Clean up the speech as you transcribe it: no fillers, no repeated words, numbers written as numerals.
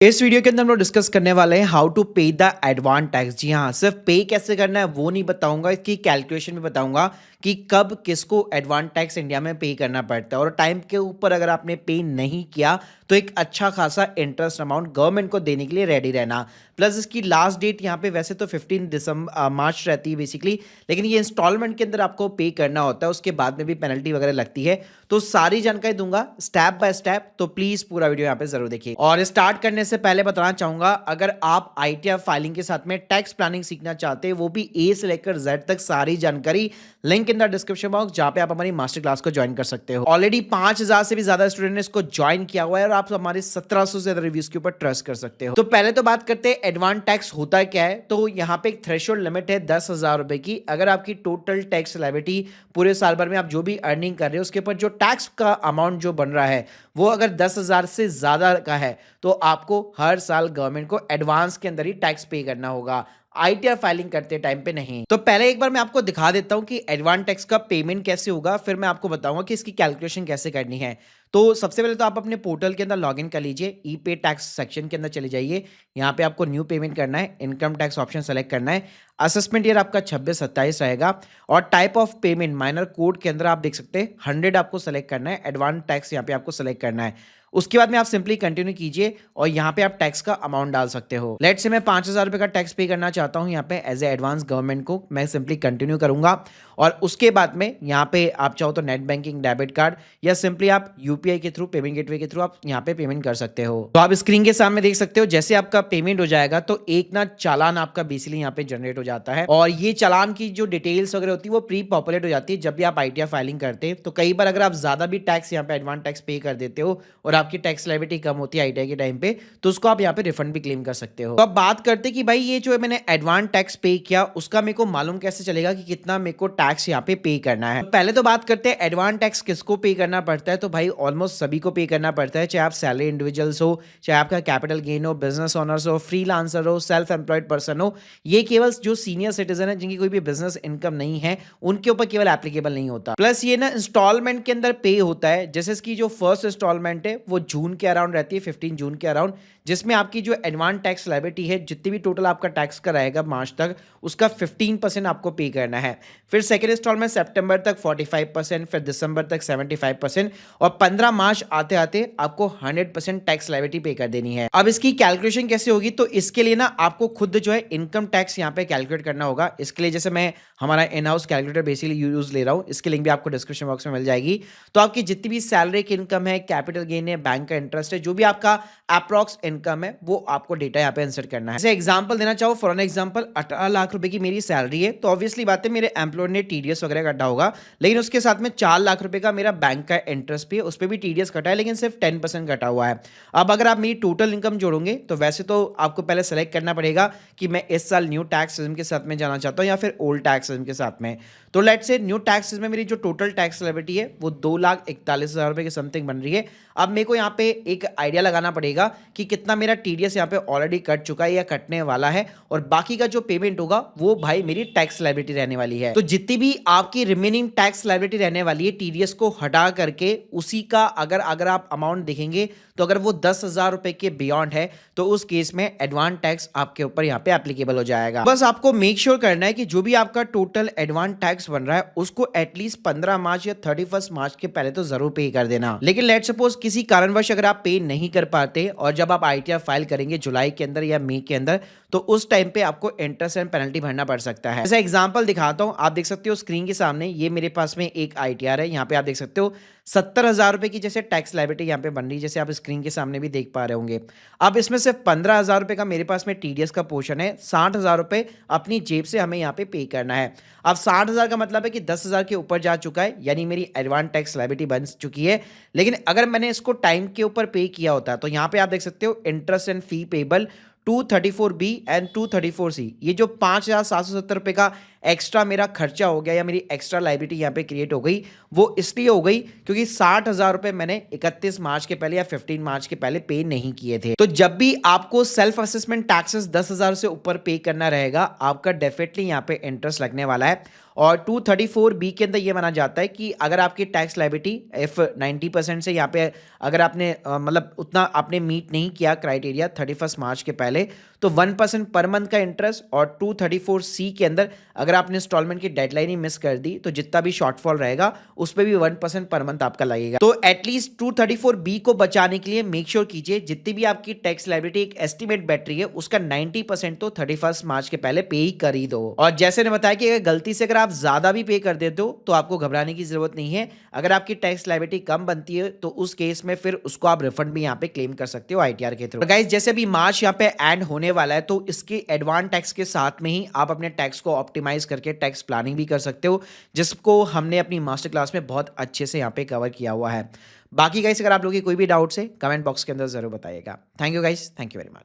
इस वीडियो के अंदर हम लोग डिस्कस करने वाले हैं हाउ टू पे द एडवांस टैक्स। जी हाँ, सिर्फ पे कैसे करना है वो नहीं बताऊंगा, इसकी कैलकुलेशन भी बताऊंगा कि कब किसको एडवांस टैक्स इंडिया में पे करना पड़ता है और टाइम के ऊपर अगर आपने पे नहीं किया तो एक अच्छा खासा इंटरेस्ट अमाउंट गवर्नमेंट को देने के लिए रेडी रहना। प्लस इसकी लास्ट डेट यहाँ पे वैसे तो 15 मार्च रहती है बेसिकली, लेकिन ये इंस्टॉलमेंट के अंदर आपको पे करना होता है, उसके बाद में भी पेनल्टी वगैरह लगती है। तो सारी जानकारी दूंगा स्टेप बाय स्टेप, तो प्लीज पूरा वीडियो यहाँ पे जरूर देखिए। और स्टार्ट करने से पहले बताना चाहूंगा, अगर आप आईटीआर फाइलिंग के साथ में टैक्स प्लानिंग सीखना चाहते हैं, वो भी ए से लेकर जेड तक सारी जानकारी, link in the description box जहां पे आप हमारी मास्टर क्लास को ज्वाइन कर सकते हो। ऑलरेडी 5000 से भी ज्यादा स्टूडेंट ने इसको ज्वाइन किया हुआ है और आप हमारे 1700 से ज्यादा रिव्यूज के ऊपर ट्रस्ट कर सकते हो। तो पहले तो बात करते हैं एडवांस टैक्स होता क्या है। तो यहाँ पे एक थ्रेशोल्ड लिमिट है 10,000 रुपए की। अगर आपकी टोटल टैक्स लायबिलिटी पूरे साल भर में आप जो भी अर्निंग कर रहे हो उसके ऊपर जो टैक्स का अमाउंट जो बन रहा है वो अगर 10,000 से ज्यादा का है तो आपको हर साल गवर्नमेंट को एडवांस के अंदर ही टैक्स पे करना होगा, आईटीआर फाइलिंग करते टाइम पे नहीं। तो पहले एक बार मैं आपको दिखा देता हूं कि एडवांस टैक्स का पेमेंट कैसे होगा, फिर मैं आपको बताऊंगा कि इसकी कैलकुलेशन कैसे करनी है। तो सबसे पहले तो आप अपने पोर्टल के अंदर लॉगिन कर लीजिए, ई पे टैक्स सेक्शन के अंदर चले जाइए। यहाँ पे आपको न्यू पेमेंट करना है, इनकम टैक्स ऑप्शन सेलेक्ट करना है, असेसमेंट ईयर आपका 26-27 रहेगा और type of payment minor code के अंदर आप देख सकते हैं 100 आपको सेलेक्ट करना है, एडवांस टैक्स यहाँ पे आपको सेलेक्ट करना है। उसके बाद में आप सिंपली कंटिन्यू कीजिए और यहाँ पे आप टैक्स का अमाउंट डाल सकते हो। लेट से मैं 5,000 रुपए का टैक्स पे करना चाहता हूँ यहाँ पे एज ए एडवांस गवर्नमेंट को, मैं सिंपली कंटिन्यू करूंगा। और उसके बाद में यहाँ पे आप चाहो तो नेट बैंकिंग, डेबिट कार्ड या सिंपली आप यूपीआई के थ्रू, पेमेंट गेटवे के थ्रू आप यहाँ पे पेमेंट कर सकते हो। तो आप स्क्रीन के सामने देख सकते हो जैसे आपका पेमेंट हो जाएगा तो एक ना चालान आपका बेसिकली यहाँ पे जनरेट हो जाता है और ये चालान की जो डिटेल्स वगैरह होती है वो प्री पॉपुलेट हो जाती है जब भी आप आईटीआर फाइलिंग करते हैं। तो कई बार अगर आप ज्यादा भी टैक्स यहाँ पे एडवांस टैक्स पे कर देते हो और आपकी टैक्स लायबिलिटी कम होती है आईटीआर के टाइम पे, तो उसको आप यहाँ पे रिफंड भी क्लेम कर सकते हो। तो अब बात करते हैं कि भाई ये जो मैंने एडवांस टैक्स पे किया उसका मेरे को मालूम कैसे चलेगा कि कितना मेरे को टैक्स यहाँ पे करना है। तो पहले तो बात करते हैं एडवांस टैक्स किसको पे करना पड़ता है। तो भाई ऑलमोस्ट सभी को पे करना पड़ता है, चाहे आप सैलरी इंडिविजुअल्स हो, चाहे आपका कैपिटल गेन हो, बिजनेस ओनर्स हो, फ्रीलांसर हो, सेल्फ एम्प्लॉयड पर्सन हो। ये केवल जो सीनियर सिटीजन है जिनकी कोई भी बिजनेस इनकम नहीं है उनके ऊपर केवल एप्लीकेबल नहीं होता। प्लस ये ना इंस्टॉलमेंट के अंदर पे होता है, जैसे इसकी जो फर्स्ट इंस्टॉलमेंट है वो जून के अराउंड रहती है, 15 जून के अराउंड, जिसमें आपकी जो एडवांस टैक्स लायबिलिटी है जितनी भी टोटल आपका टैक्स का रहेगा मार्च तक उसका 15% आपको पे करना है। फिर सेकेंड इंस्टॉलमेंट सितंबर तक 45%, फिर दिसंबर तक 75% और 15 मार्च आते आते आपको 100% टैक्स लायबिलिटी पे कर देनी है। अब इसकी कैलकुलेशन कैसे होगी, तो इसके लिए ना आपको खुद जो है इनकम टैक्स यहाँ पे कैलकुलेट करना होगा। इसके लिए जैसे मैं हमारा in house calculator basically use ले रहा हूँ, इसकी लिंक भी आपको डिस्क्रिप्शन बॉक्स में मिल जाएगी। तो आपकी जितनी भी सैलरी की इनकम है, कैपिटल गेन है, बैंक का इंटरेस्ट है, जो भी आपका अप्रॉक्स इनकम है वो आपको डेटा यहाँ पे इंसर्ट करना है। जैसे एग्जांपल देना चाहो, फॉर एन एग्जांपल 18 लाख रुपए की मेरी सैलरी है, तो ऑब्वियसली बात है मेरे एम्प्लॉयर ने टीडीएस वगैरह कटा होगा, लेकिन उसके साथ में 4 लाख रुपए का मेरा बैंक का इंटरेस्ट भी है, उस पर भी टीडीएस कटा है लेकिन सिर्फ 10% कटा हुआ है। अब अगर आप मेरी टोटल इनकम जोड़ोगे तो वैसे तो आपको पहले सेलेक्ट करना पड़ेगा कि मैं इस साल न्यू टैक्स सिस्टम के साथ में जाना चाहता हूँ या फिर ओल्ड टैक्स सिस्टम के साथ में। तो लेट से न्यू टैक्स सिस्टम में मेरी जो टोटल टैक्स लायबिलिटी है वो 2,41,000 रुपए के समथिंग बन रही है। अब मेरे को यहाँ पे एक आइडिया लगाना पड़ेगा कि कितना मेरा टीडीएस यहाँ पे ऑलरेडी कट चुका है या कटने वाला है और बाकी का जो पेमेंट होगा वो भाई मेरी टैक्स लायबिलिटी रहने वाली है। तो जितनी भी आपकी रिमेनिंग टैक्स लायबिलिटी रहने वाली है टीडीएस को हटा करके उसी का अगर आप अमाउंट देखेंगे तो अगर वो 10,000 रुपए के बियॉन्ड है तो उस केस में एडवांस टैक्स आपके ऊपर यहाँ पे एप्लीकेबल हो जाएगा। बस आपको मेक श्योर करना है कि जो भी आपका टोटल एडवांस टैक्स बन रहा है उसको एटलीस्ट 15 मार्च या 31 मार्च के पहले तो जरूर पे कर देना। लेकिन लेट सपोज किसी कारणवश अगर आप पे नहीं कर पाते और जब आप आईटीआर फाइल करेंगे जुलाई के अंदर या मई के अंदर, तो उस टाइम पे आपको इंटरेस्ट एंड पेनल्टी भरना पड़ सकता है। जैसा एग्जांपल दिखाता हूं, आप देख सकते हो स्क्रीन के सामने, ये मेरे पास में एक आईटीआर है, यहाँ पे आप देख सकते हो 70,000 रुपए की जैसे टैक्स लायबिलिटी यहाँ पे बन रही है, जैसे आप स्क्रीन के सामने भी देख पा रहे होंगे। अब इसमें सिर्फ 15,000 रुपए का मेरे पास में टीडीएस का पोर्शन है, 60,000 रुपए अपनी जेब से हमें यहाँ पे करना है। अब 60,000 का मतलब है कि 10,000 के ऊपर जा चुका है, यानी मेरी एडवांस टैक्स लायबिलिटी बन चुकी है। लेकिन अगर मैंने इसको टाइम के ऊपर पे किया होता तो यहाँ पे आप देख सकते हो interest and fee payable 234B and 234C, ये जो 5,770 रुपए का एक्स्ट्रा मेरा खर्चा हो गया या मेरी एक्स्ट्रा लाइबिलिटी यहाँ पे क्रिएट हो गई, वो इसलिए हो गई क्योंकि 60,000 रुपए मैंने 31 मार्च के पहले या 15 मार्च के पहले पे नहीं किए थे। तो जब भी आपको सेल्फ असेसमेंट टैक्सेस 10,000 से ऊपर पे करना रहेगा, आपका डेफिनेटली यहाँ पे इंटरेस्ट लगने वाला है। और 234B के अंदर ये माना जाता है कि अगर आपकी टैक्स लायबिलिटी इफ 90% से यहाँ पे अगर आपने मतलब उतना आपने मीट नहीं किया क्राइटेरिया 31 मार्च के पहले, तो 1% पर मंथ का इंटरेस्ट, और 234C के अंदर अगर आपने इंस्टॉलमेंट की डेडलाइन ही मिस कर दी तो जितना भी शॉर्टफॉल रहेगा उस पर भी 1% पर मंथ आपका लगेगा। तो एटलीस्ट 234B को बचाने के लिए मेक श्योर कीजिए जितनी भी आपकी टैक्स लायबिलिटी एक एस्टिमेट बैठ रही है उसका 90% तो 31 मार्च के पहले पे ही कर ही दो। और जैसे ने बताया कि अगर गलती से अगर आप ज्यादा भी पे कर देते हो तो आपको घबराने की जरूरत नहीं है। अगर आपकी टैक्स लायबिलिटी कम बनती है तो उस केस में फिर उसको आप रिफंड भी यहाँ पे क्लेम कर सकते हो ITR के थ्रू। गाइस जैसे अभी मार्च यहाँ पे एंड होने वाला है तो इसके एडवांस टैक्स के साथ में ही आप अपने टैक्स को ऑप्टिमाइज करके टैक्स प्लानिंग भी कर सकते हो, जिसको हमने अपनी मास्टर क्लास में बहुत अच्छे से यहाँ पे कवर किया हुआ है। बाकी गाइस अगर आप लोगों की कोई भी डाउट्स है कमेंट बॉक्स के अंदर जरूर बताइएगा। Thank you guys, thank you very much.